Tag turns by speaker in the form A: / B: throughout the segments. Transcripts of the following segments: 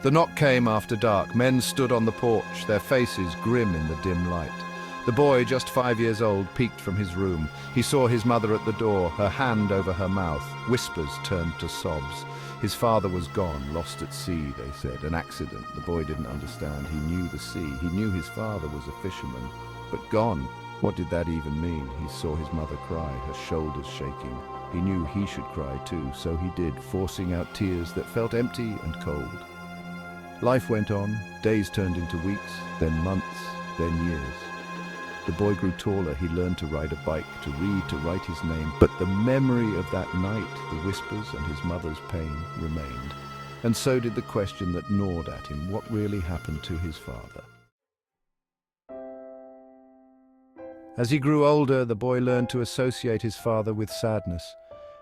A: The knock came after dark. Men stood on the porch, their faces grim in the dim light. The boy, just 5 years old, peeked from his room. He saw his mother at the door, her hand over her mouth. Whispers turned to sobs. His father was gone, lost at sea, they said. An accident. The boy didn't understand. He knew the sea. He knew his father was a fisherman. But gone. What did that even mean? He saw his mother cry, her shoulders shaking. He knew he should cry too, so he did, forcing out tears that felt empty and cold. Life went on. Days turned into weeks, then months, then years. The boy grew taller. He learned to ride a bike, to read, to write his name. But the memory of that night, the whispers and his mother's pain remained. And so did the question that gnawed at him: what really happened to his father? As he grew older, the boy learned to associate his father with sadness.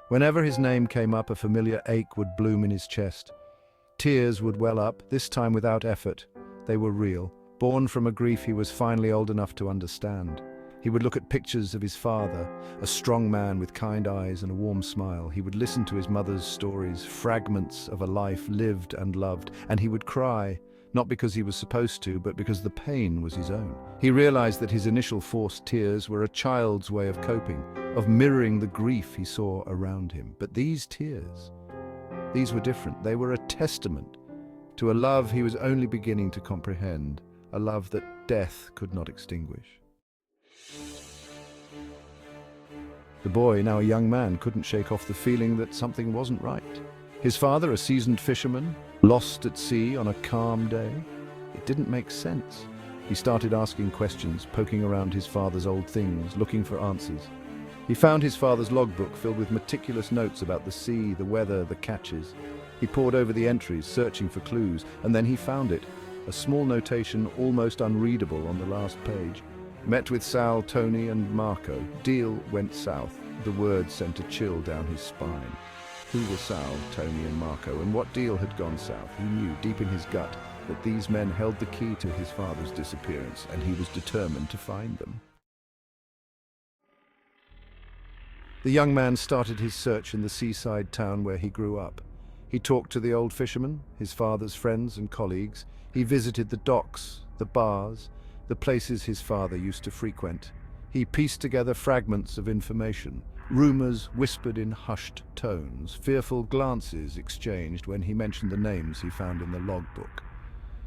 A: Whenever his name came up, a familiar ache would bloom in his chest. Tears would well up, this time without effort. They were real, born from a grief he was finally old enough to understand. He would look at pictures of his father, a strong man with kind eyes and a warm smile. He would listen to his mother's stories, fragments of a life lived and loved, and he would cry, not because he was supposed to, but because the pain was his own. He realized that his initial forced tears were a child's way of coping, of mirroring the grief he saw around him. But these tears, these were different. They were a testament to a love he was only beginning to comprehend, a love that death could not extinguish. The boy, now a young man, couldn't shake off the feeling that something wasn't right. His father, a seasoned fisherman, lost at sea on a calm day. It didn't make sense. He started asking questions, poking around his father's old things, looking for answers. He found his father's logbook filled with meticulous notes about the sea, the weather, the catches. He pored over the entries, searching for clues, and then he found it. A small notation, almost unreadable, on the last page. Met with Sal, Tony, and Marco. Deal went south. The word sent a chill down his spine. Who were Sal, Tony, and Marco, and what deal had gone south? He knew, deep in his gut, that these men held the key to his father's disappearance, and he was determined to find them. The young man started his search in the seaside town where he grew up. He talked to the old fishermen, his father's friends and colleagues. He visited the docks, the bars, the places his father used to frequent. He pieced together fragments of information, rumors whispered in hushed tones, fearful glances exchanged when he mentioned the names he found in the logbook.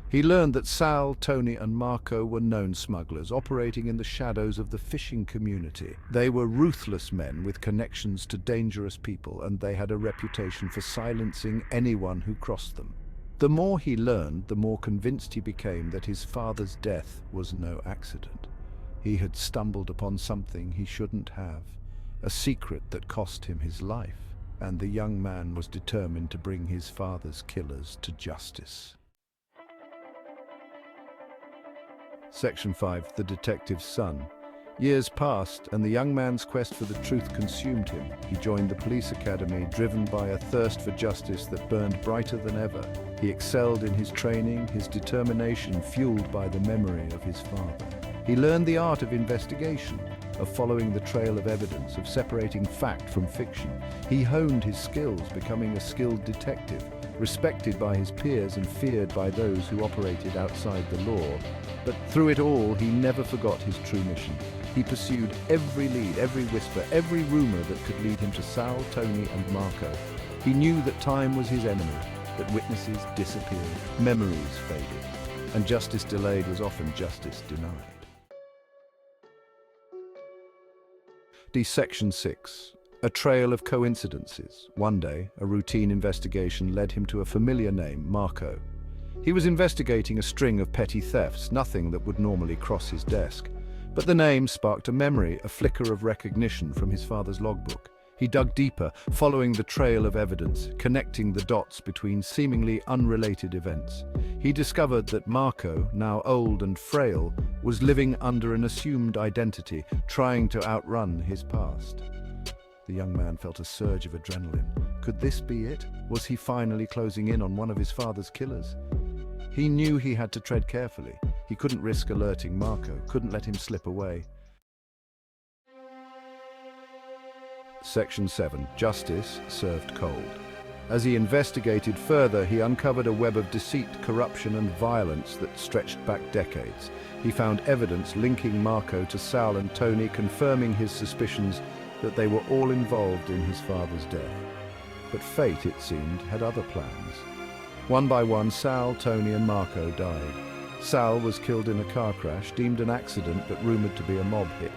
A: He learned that Sal, Tony, and Marco were known smugglers operating in the shadows of the fishing community. They were ruthless men with connections to dangerous people, and they had a reputation for silencing anyone who crossed them. The more he learned, the more convinced he became that his father's death was no accident. He had stumbled upon something he shouldn't have, a secret that cost him his life, and the young man was determined to bring his father's killers to justice. Section 5. The Detective's Son. Years passed, and the young man's quest for the truth consumed him. He joined the police academy, driven by a thirst for justice that burned brighter than ever. He excelled in his training, his determination fueled by the memory of his father. He learned the art of investigation, of following the trail of evidence, of separating fact from fiction. He honed his skills, becoming a skilled detective, respected by his peers and feared by those who operated outside the law. But through it all, he never forgot his true mission. He pursued every lead, every whisper, every rumor that could lead him to Sal, Tony, and Marco. He knew that time was his enemy, that witnesses disappeared, memories faded, and justice delayed was often justice denied. Section 6. A trail of coincidences. One day, a routine investigation led him to a familiar name, Marco. He was investigating a string of petty thefts, nothing that would normally cross his desk. But the name sparked a memory, a flicker of recognition from his father's logbook. He dug deeper, following the trail of evidence, connecting the dots between seemingly unrelated events. He discovered that Marco, now old and frail, was living under an assumed identity, trying to outrun his past. The young man felt a surge of adrenaline. Could this be it? Was he finally closing in on one of his father's killers? He knew he had to tread carefully. He couldn't risk alerting Marco, couldn't let him slip away. Section 7. Justice served cold. As he investigated further, he uncovered a web of deceit, corruption, and violence that stretched back decades. He found evidence linking Marco to Sal and Tony, confirming his suspicions that they were all involved in his father's death. But fate, it seemed, had other plans. One by one, Sal, Tony, and Marco died. Sal was killed in a car crash, deemed an accident but rumored to be a mob hit.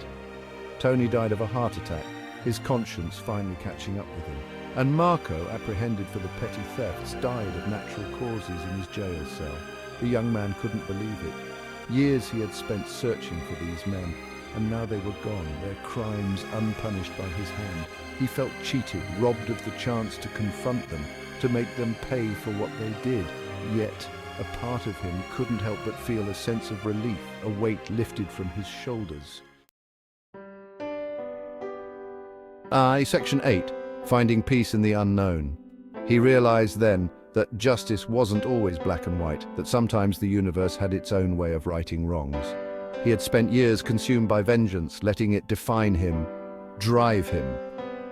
A: Tony died of a heart attack, his conscience finally catching up with him. And Marco, apprehended for the petty thefts, died of natural causes in his jail cell. The young man couldn't believe it. Years he had spent searching for these men, and now they were gone, their crimes unpunished by his hand. He felt cheated, robbed of the chance to confront them, to make them pay for what they did. Yet, a part of him couldn't help but feel a sense of relief, a weight lifted from his shoulders. Section 8. Finding peace in the unknown. He realized then that justice wasn't always black and white, that sometimes the universe had its own way of righting wrongs. He had spent years consumed by vengeance, letting it define him, drive him.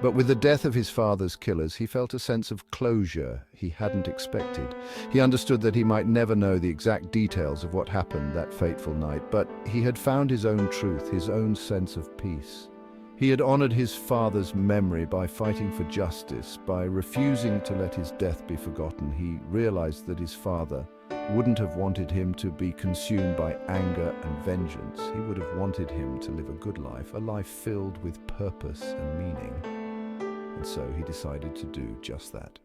A: But with the death of his father's killers, he felt a sense of closure he hadn't expected. He understood that he might never know the exact details of what happened that fateful night, but he had found his own truth, his own sense of peace. He had honored his father's memory by fighting for justice, by refusing to let his death be forgotten. He realized that his father wouldn't have wanted him to be consumed by anger and vengeance. He would have wanted him to live a good life, a life filled with purpose and meaning. And so he decided to do just that.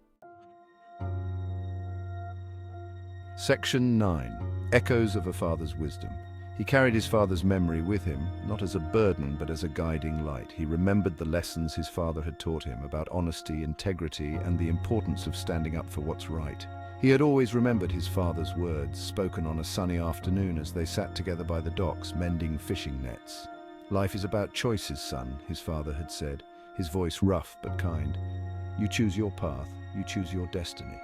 A: Section 9. Echoes of a father's wisdom. He carried his father's memory with him, not as a burden, but as a guiding light. He remembered the lessons his father had taught him about honesty, integrity, and the importance of standing up for what's right. He had always remembered his father's words, spoken on a sunny afternoon as they sat together by the docks, mending fishing nets. "Life is about choices, son," his father had said, his voice rough but kind. "You choose your path, you choose your destiny."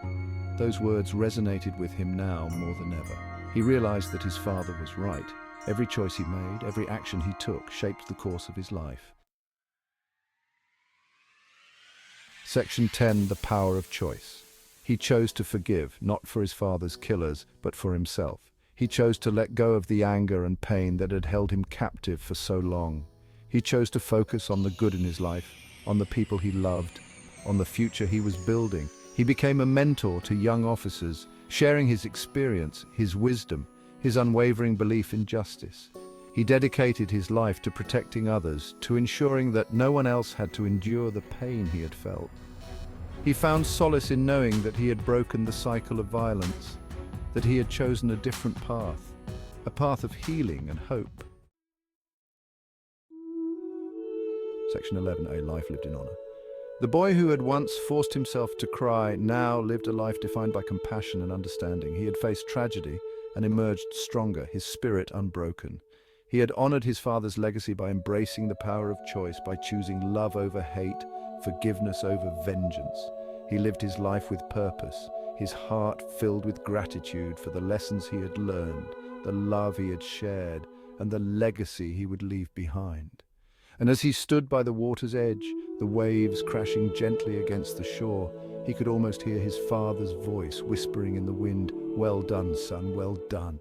A: Those words resonated with him now more than ever. He realized that his father was right. Every choice he made, every action he took, shaped the course of his life. Section 10. The power of choice. He chose to forgive, not for his father's killers, but for himself. He chose to let go of the anger and pain that had held him captive for so long. He chose to focus on the good in his life, on the people he loved, on the future he was building. He became a mentor to young officers, sharing his experience, his wisdom, his unwavering belief in justice. He dedicated his life to protecting others, to ensuring that no one else had to endure the pain he had felt. He found solace in knowing that he had broken the cycle of violence, that he had chosen a different path, a path of healing and hope. Section 11. A life lived in honor. The boy who had once forced himself to cry now lived a life defined by compassion and understanding. He had faced tragedy and emerged stronger, his spirit unbroken. He had honored his father's legacy by embracing the power of choice, by choosing love over hate, forgiveness over vengeance. He lived his life with purpose, his heart filled with gratitude for the lessons he had learned, the love he had shared, and the legacy he would leave behind. And as he stood by the water's edge, the waves crashing gently against the shore, he could almost hear his father's voice whispering in the wind, "Well done, son, well done."